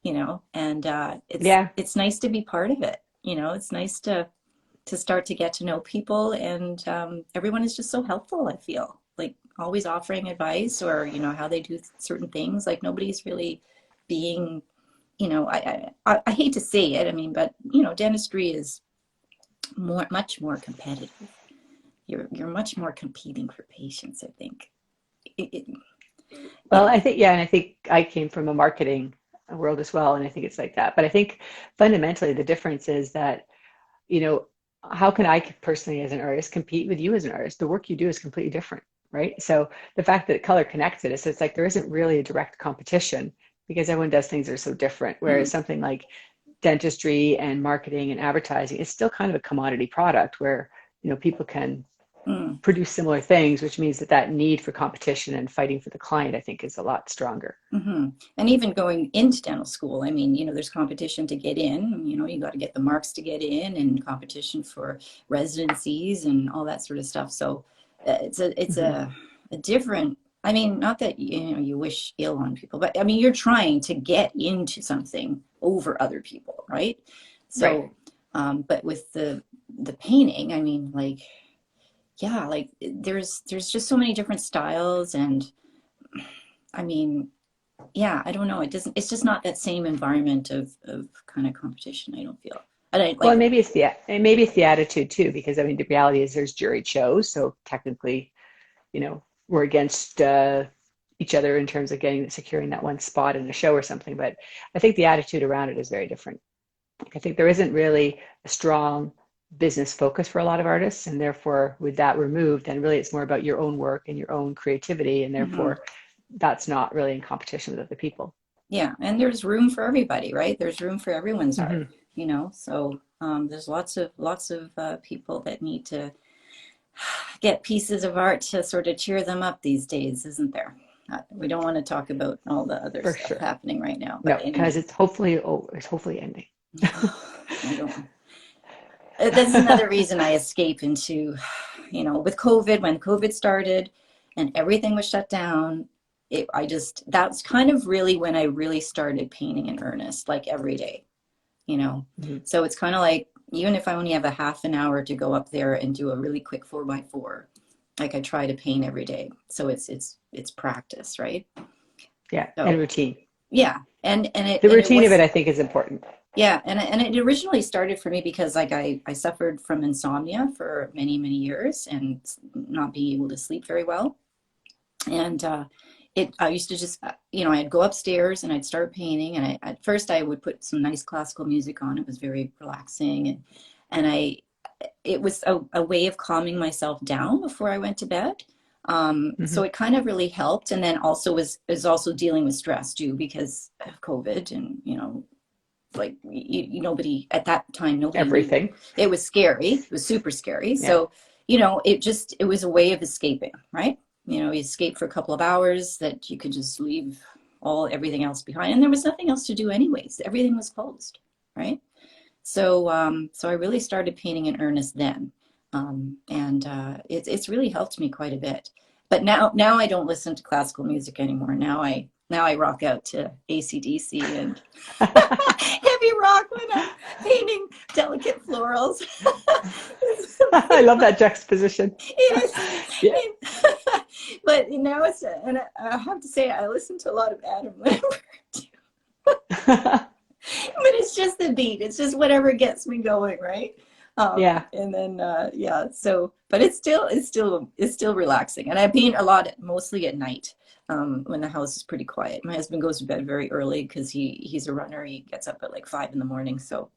you know, and
Yeah.
it's nice to be part of it. You know, it's nice to start to get to know people, and everyone is just so helpful. I feel like always offering advice, or you know, how they do certain things. Like nobody's really being, you know, I hate to say it, I mean, but you know, dentistry is much more competitive. You're much more competing for patients, I think.
Well, I think, yeah, and I think I came from a marketing world as well, and I think it's like that. But I think fundamentally the difference is that, you know, how can I personally as an artist compete with you as an artist? The work you do is completely different, right? So the fact that color connects it is, it's like there isn't really a direct competition because everyone does things that are so different. Whereas something like dentistry and marketing and advertising is still kind of a commodity product where, you know, people can produce similar things, which means that that need for competition and fighting for the client, I think, is a lot stronger.
And even going into dental school, I mean, you know, there's competition to get in, you know, you got to get the marks to get in, and competition for residencies and all that sort of stuff. So it's a different, I mean, not that, you know, you wish ill on people, but I mean, you're trying to get into something over other people, right? So, right. But with the painting, I mean, like, yeah, like there's just so many different styles, and I mean, yeah, I don't know. It's just not that same environment of kind of competition, I don't feel.
Well, maybe it's the attitude too, because I mean, the reality is there's juried shows. So technically, you know, we're against each other in terms of securing that one spot in a show or something. But I think the attitude around it is very different. I think there isn't really a strong business focus for a lot of artists, and therefore with that removed, then really it's more about your own work and your own creativity, and therefore that's not really in competition with other people.
Yeah, and there's room for everybody, right? There's room for everyone's art, you know. So there's lots of people that need to get pieces of art to sort of cheer them up these days, isn't there? We don't want to talk about all the other stuff happening right now.
But no, because anyway. It's hopefully ending.
I don't. That's another reason I escape into, you know, with COVID, when COVID started and everything was shut down, that's kind of really when I really started painting in earnest, like every day, you know. So it's kind of like, even if I only have a half an hour to go up there and do a really quick 4x4, like I try to paint every day. So it's practice, right?
Yeah, so, and routine.
Yeah, and
the routine of it, I think, is important.
Yeah, and it originally started for me because like I suffered from insomnia for many years and not being able to sleep very well, and I used to just, you know, I'd go upstairs and I'd start painting, and at first I would put some nice classical music on. It was very relaxing, and it was a way of calming myself down before I went to bed. So it kind of really helped, and then also was also dealing with stress too because of COVID, and you know, like nobody at that time, nobody
everything
knew. It was scary. It was super scary. Yeah. So, you know, it was a way of escaping, right? You know, you escape for a couple of hours that you could just leave everything else behind, and there was nothing else to do anyways. Everything was closed, right? So I really started painting in earnest then, and it's really helped me quite a bit. But now I don't listen to classical music anymore. Now I rock out to AC/DC and heavy rock when I'm painting delicate florals.
I love that juxtaposition.
It is. Yeah. But now and I have to say, I listen to a lot of Adam Lambert too. But it's just the beat. It's just whatever gets me going, right?
Yeah.
And then so, but it's still relaxing, and I paint a lot, mostly at night, when the house is pretty quiet. My husband goes to bed very early because he's a runner. He gets up at like 5 a.m, so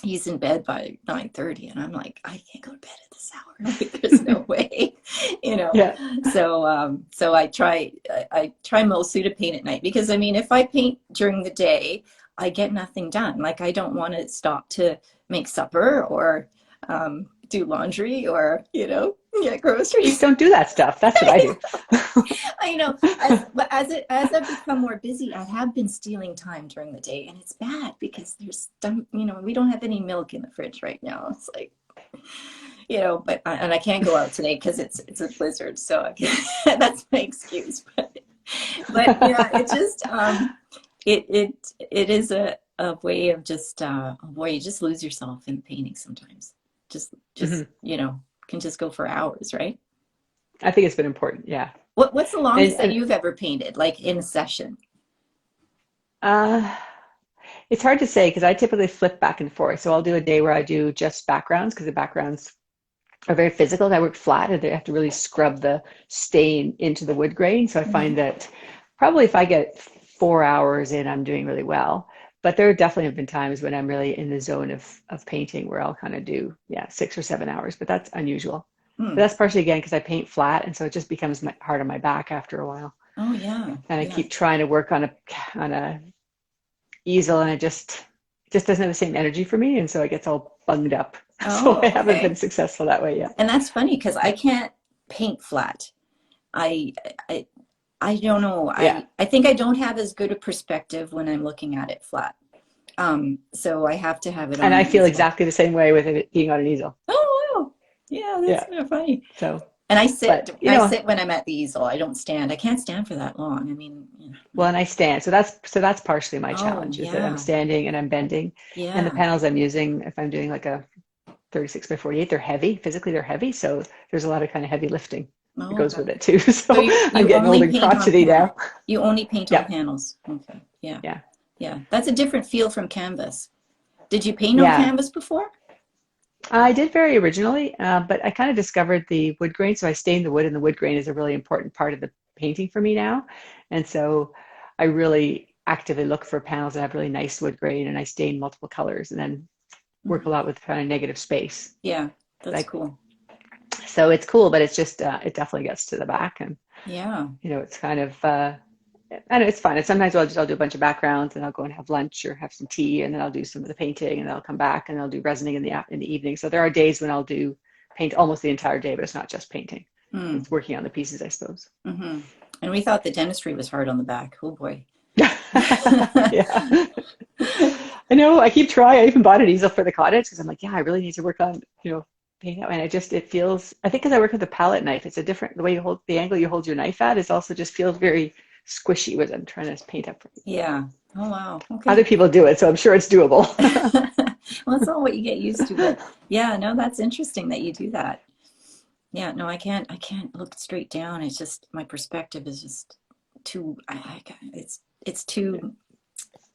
he's in bed by 9:30, and I'm like, I can't go to bed at this hour. Like, there's no way, you know.
Yeah.
So I try mostly to paint at night, because I mean, if I paint during the day, I get nothing done. Like, I don't want to stop to make supper or do laundry or, you know, get groceries.
You don't do that stuff. That's what I do.
I know. But as I've become more busy, I have been stealing time during the day, and it's bad because there's some, you know, we don't have any milk in the fridge right now. It's like, you know, and I can't go out today because it's a blizzard, so that's my excuse. But yeah, it just it is a way of just boy, you just lose yourself in painting sometimes. Just you know, can just go for hours, right?
I think it's been important. Yeah.
What's the longest that you've ever painted, like in a session?
It's hard to say because I typically flip back and forth. So I'll do a day where I do just backgrounds because the backgrounds are very physical. I work flat and they have to really scrub the stain into the wood grain. So I find that probably if I get 4 hours in, I'm doing really well. But there definitely have been times when I'm really in the zone of painting where I'll kind of do, 6 or 7 hours, but that's unusual. But that's partially again because I paint flat, and so it just becomes hard on my back after a while.
Oh yeah.
And I keep trying to work on a easel, and it just doesn't have the same energy for me, and so it gets all bunged up. So I haven't been successful that way yet.
And that's funny because I can't paint flat. I don't know. I think I don't have as good a perspective when I'm looking at it flat. So I have to have it on.
And I feel exactly the same way with it being on an easel.
Oh wow. Yeah, that's kind of funny.
So
and I sit when I'm at the easel. I don't stand. I can't stand for that long. I mean,
well, and I stand. So that's partially my challenge is that I'm standing and I'm bending. Yeah. And the panels I'm using, if I'm doing like a 36 by 48, they're heavy. Physically, they're heavy. So there's a lot of kind of heavy lifting that goes with it too. So I'm getting old and crotchety now.
You only paint on panels. Okay. Yeah.
Yeah.
Yeah. That's a different feel from canvas. Did you paint on canvas before?
I did very originally, but I kind of discovered the wood grain. So I stain the wood, and the wood grain is a really important part of the painting for me now. And so I really actively look for panels that have really nice wood grain, and I stain multiple colors and then work a lot with kind of negative space.
Yeah, that's cool.
So it's cool, but it's just, it definitely gets to the back. And, it's kind of, I know it's fun. And sometimes I'll do a bunch of backgrounds, and I'll go and have lunch or have some tea, and then I'll do some of the painting, and then I'll come back and I'll do resining in the evening. So there are days when I'll do paint almost the entire day, but it's not just painting. It's working on the pieces, I suppose.
Mm-hmm. And we thought the dentistry was hard on the back. Oh boy.
Yeah. I know. I keep trying. I even bought an easel for the cottage because I'm like, I really need to work on, painting. And it feels, I think because I work with a palette knife, it's a different, the way you hold, the angle you hold your knife at is also just feels very squishy with I'm trying to paint up.
Yeah. Oh wow. Okay.
Other people do it, so I'm sure it's doable.
Well, it's all what you get used to. But yeah, no, that's interesting that you do that. Yeah, no, I can't look straight down. It's just my perspective is just too. It's too.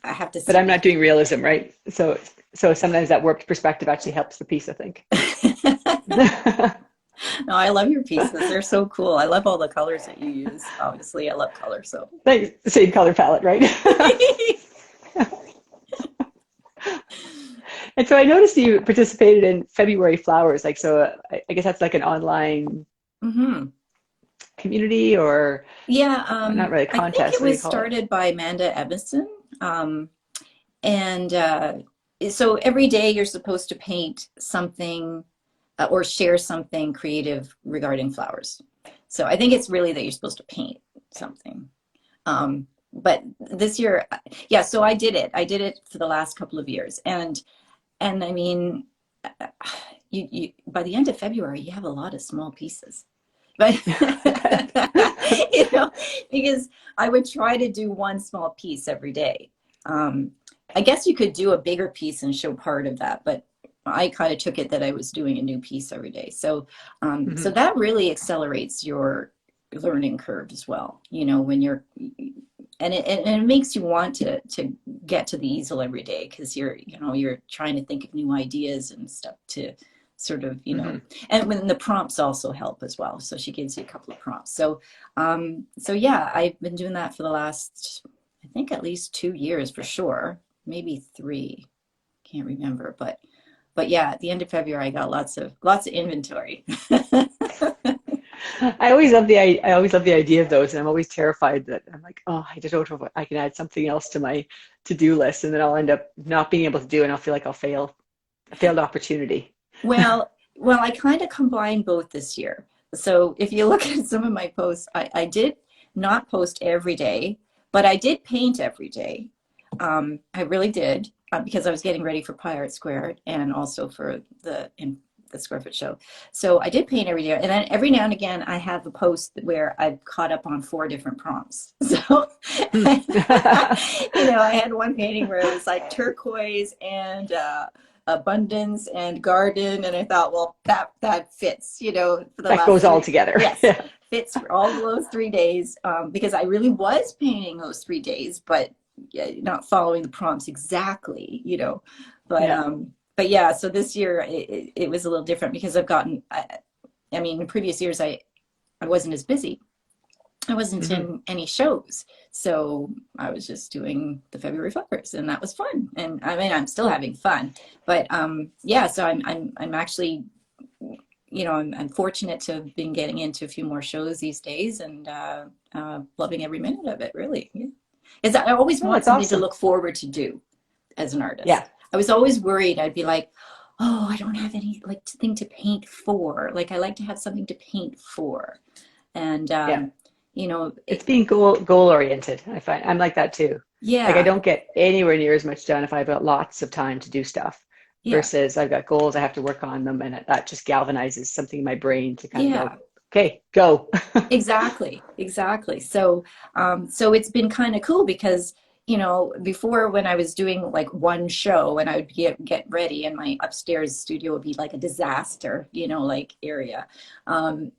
I have to.
But I'm not doing realism, right? So sometimes that warped perspective actually helps the piece, I think.
No, I love your pieces. They're so cool. I love all the colors that you use. Obviously, I love color. So
thanks. Same color palette, right? And so I noticed you participated in February Flowers. I guess that's like an online community or not really a contest.
I think it was started by Amanda Evanson. So every day you're supposed to paint something or share something creative regarding flowers. So I think it's really that you're supposed to paint something. But this year, so I did it. I did it for the last couple of years. And I mean, you by the end of February, you have a lot of small pieces. But, because I would try to do one small piece every day. I guess you could do a bigger piece and show part of that, but I kind of took it that I was doing a new piece every day. So, so that really accelerates your learning curve as well. When you're, and it makes you want to get to the easel every day because you're trying to think of new ideas and stuff to sort of, and when the prompts also help as well. So she gives you a couple of prompts. So, I've been doing that for the last, I think at least 2 years for sure, maybe 3, can't remember, but yeah, at the end of February, I got lots of inventory.
I always love the idea of those, and I'm always terrified that I'm like, I just don't know if I can add something else to my to-do list, and then I'll end up not being able to do it, and I'll feel like I'll fail, a failed opportunity.
Well, I kind of combined both this year. So if you look at some of my posts, I did not post every day, but I did paint every day. I really did. Because I was getting ready for Pie Art Square and also for the the square foot show. So I did paint every year. And then every now and again, I have a post where I've caught up on 4 different prompts. So, you know, I had one painting where it was like turquoise and abundance and garden. And I thought, well, that fits, you know, for the
that goes all together.
Yes. Yeah. Fits for all those 3 days, because I really was painting those 3 days, but not following the prompts exactly, you know. But yeah, so this year it was a little different because I've gotten, I mean, in previous years I wasn't as busy. I wasn't in any shows, so I was just doing the February flowers, and that was fun. And I mean, I'm still having fun, but yeah. So I'm actually, you know, I'm fortunate to have been getting into a few more shows these days, and loving every minute of it, really. Yeah. It's, I always want something to look forward to do as an artist. Yeah. I was always worried. I'd be like, oh, I don't have any like thing to paint for. Like I like to have something to paint for. And, you know,
it's being goal oriented. I find I'm like that too. Yeah. Like I don't get anywhere near as much done if I've got lots of time to do stuff. Versus I've got goals, I have to work on them, and that just galvanizes something in my brain to kind of go, okay, go. Exactly.
So, so it's been kind of cool because, you know, before when I was doing like one show and I would get ready and my upstairs studio would be like a disaster, you know, like area. You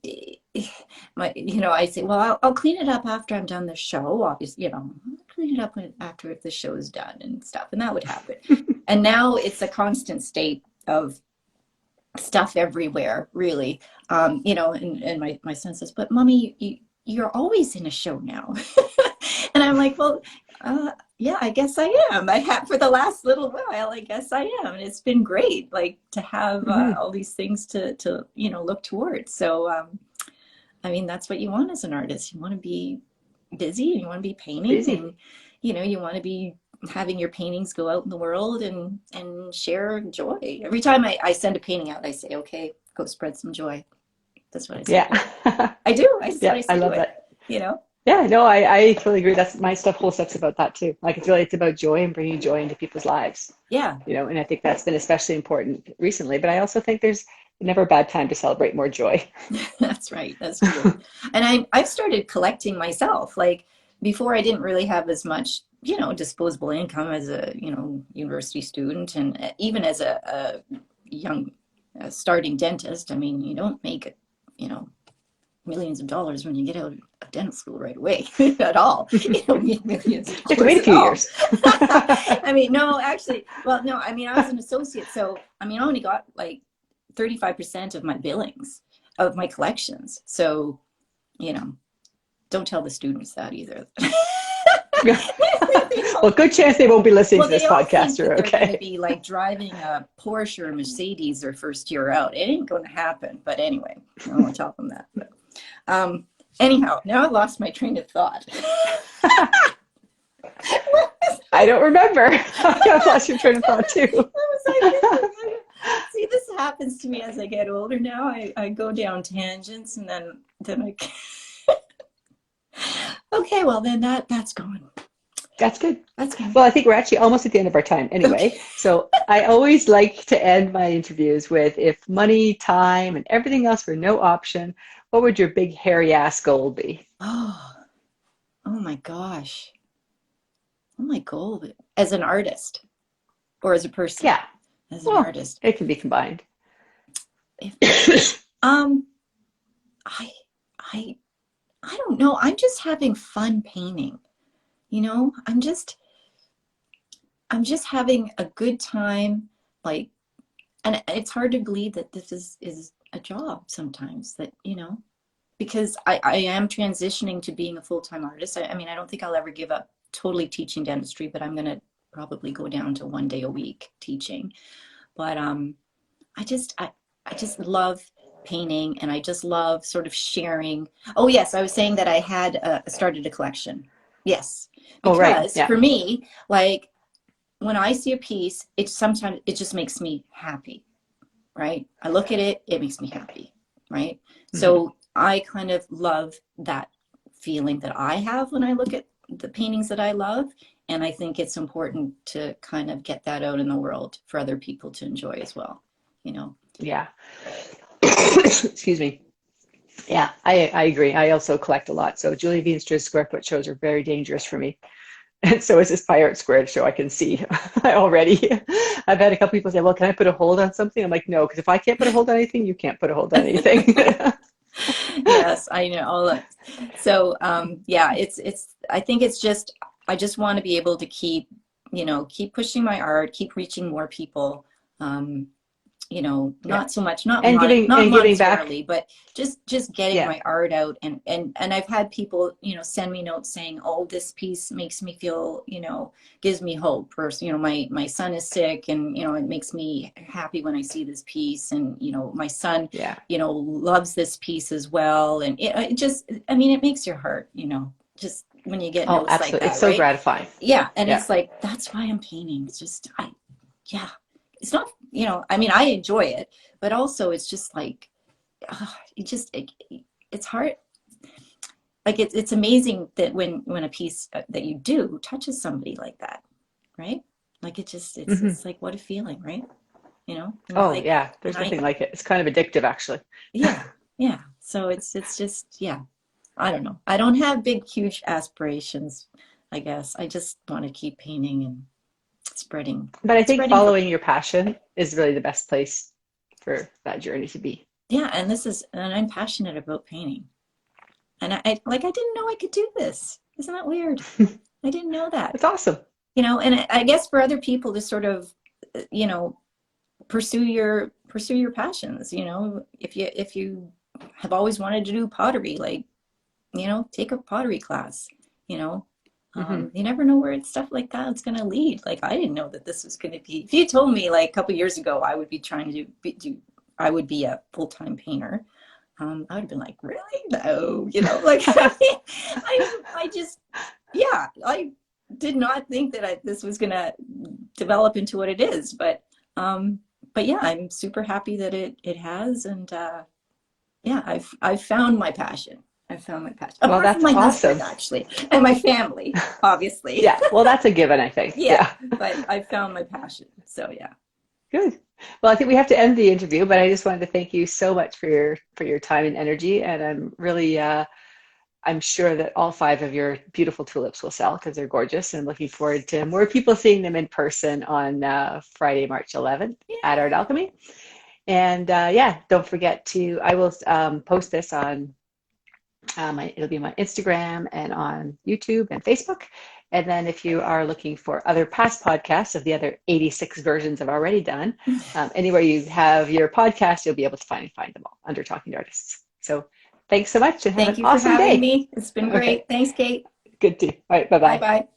know, I say, well, I'll clean it up after I'm done the show. Obviously, you know, I'll clean it up after if the show is done and stuff, and that would happen. And now it's a constant state of stuff everywhere, really. You know, and my son says, but Mommy, you're always in a show now. And I'm like, well, yeah, I guess I am. I have for the last little while, I guess I am. And it's been great, like to have all these things to, you know, look towards. So, I mean, that's what you want as an artist. You want to be busy and you want to be painting and, you know, you want to be having your paintings go out in the world and share joy. Every time I send a painting out, I say, okay, go spread some joy. That's what I say. Yeah. I do. I love that. You know?
Yeah, no, I totally agree. That's my whole stuff's about that too. Like it's about joy and bringing joy into people's lives.
Yeah.
You know, and I think that's been especially important recently, but I also think there's never a bad time to celebrate more joy.
That's right. That's true. And I've started collecting myself. Like before I didn't really have as much, you know, disposable income as a, you know, university student and even as a young starting dentist. I mean, you don't make, you know, millions of dollars when you get out of dental school right away at all. You don't need millions of dollars.
You have to wait a few years.
I mean, no, actually, well, no, I mean, I was an associate. So, I mean, I only got like 35% of my billings of my collections. So, you know, don't tell the students that either.
Well, good chance they won't be listening to this podcast.
They're going to be like driving a Porsche or a Mercedes their first year out. It ain't going to happen. But anyway, I don't want to tell them that. But anyhow, now I lost my train of thought.
I don't remember. I lost your train of thought too.
See, this happens to me as I get older now. I go down tangents and then I okay, well then that's gone.
That's good. That's good. Well, I think we're actually almost at the end of our time anyway. Okay. So I always like to end my interviews with, if money, time, and everything else were no option, what would your big hairy ass goal be?
Oh my gosh. Oh my goal as an artist or as a person?
Yeah.
As an artist.
It can be combined.
I don't know. I'm just having fun painting. You know, I'm just having a good time. Like, and it's hard to believe that this is a job sometimes, that, you know, because I am transitioning to being a full-time artist. I mean, I don't think I'll ever give up totally teaching dentistry, but I'm going to probably go down to 1 day a week teaching. But I just love painting, and I just love sort of sharing. Oh yes, I was saying that I had started a collection. Yes, because for me, like when I see a piece, sometimes it just makes me happy, right? I look at it, it makes me happy, right? Mm-hmm. So I kind of love that feeling that I have when I look at the paintings that I love, and I think it's important to kind of get that out in the world for other people to enjoy as well. you know.
Yeah. Excuse me. Yeah, I agree. I also collect a lot. So Julia Veenstra's square foot shows are very dangerous for me. And so is this Pie Art Squared show. I can see already. I've had a couple people say, well, can I put a hold on something? I'm like, no, because if I can't put a hold on anything, you can't put a hold on anything.
Yes, I know. So yeah, I think it's just, I just want to be able to keep, you know, keep pushing my art, keep reaching more people. You know, not so much, not
giving back,
but just getting my art out. And I've had people, you know, send me notes saying, oh, this piece makes me feel, you know, gives me hope. Or, you know, my son is sick, and, you know, it makes me happy when I see this piece. And, you know, my son, you know, loves this piece as well. And it just, I mean, it makes your heart, you know, just when you get notes like that.
It's so gratifying.
Yeah. And it's like, that's why I'm painting. It's just, it's not, you know, I mean, I enjoy it, but also it's just like, it's hard. Like it's amazing that when a piece that you do touches somebody like that, right? Like it's like, what a feeling, right? You know?
And there's nothing like it. It's kind of addictive, actually.
Yeah. So it's just, I don't know. I don't have big, huge aspirations, I guess. I just want to keep painting and spreading.
But I think following your passion is really the best place for that journey to be.
Yeah, and I'm passionate about painting. And I didn't know I could do this. Isn't that weird? I didn't know that.
It's awesome.
You know, and I guess for other people to sort of, you know, pursue your passions, you know, if you have always wanted to do pottery, like, you know, take a pottery class, you know. You never know where stuff like that is going to lead. Like, I didn't know that this was going to be, if you told me like a couple years ago I would be trying to I would be a full-time painter, I would have been like, really? No, you know, like I just, I did not think that this was going to develop into what it is, but yeah, I'm super happy that it has. And I've found my passion. I found my passion.
Well, that's
my
awesome.
husband, actually, and my family, obviously.
Yeah, well, that's a given, I think.
Yeah, but I found my passion. So yeah.
Good. Well, I think we have to end the interview, but I just wanted to thank you so much for your time and energy, and I'm really I'm sure that all 5 of your beautiful tulips will sell because they're gorgeous, and I'm looking forward to more people seeing them in person on Friday, March 11th at Art Alchemy. And don't forget I will post this on it'll be my Instagram and on YouTube and Facebook. And then if you are looking for other past podcasts of the other 86 versions I've already done, anywhere you have your podcast, you'll be able to find them all under Talking to Artists. So thanks so much, and have an awesome day.
Thank you for having me. It's been great. Okay. Thanks, Kate.
Good to. All right. Bye-bye.
Bye-bye.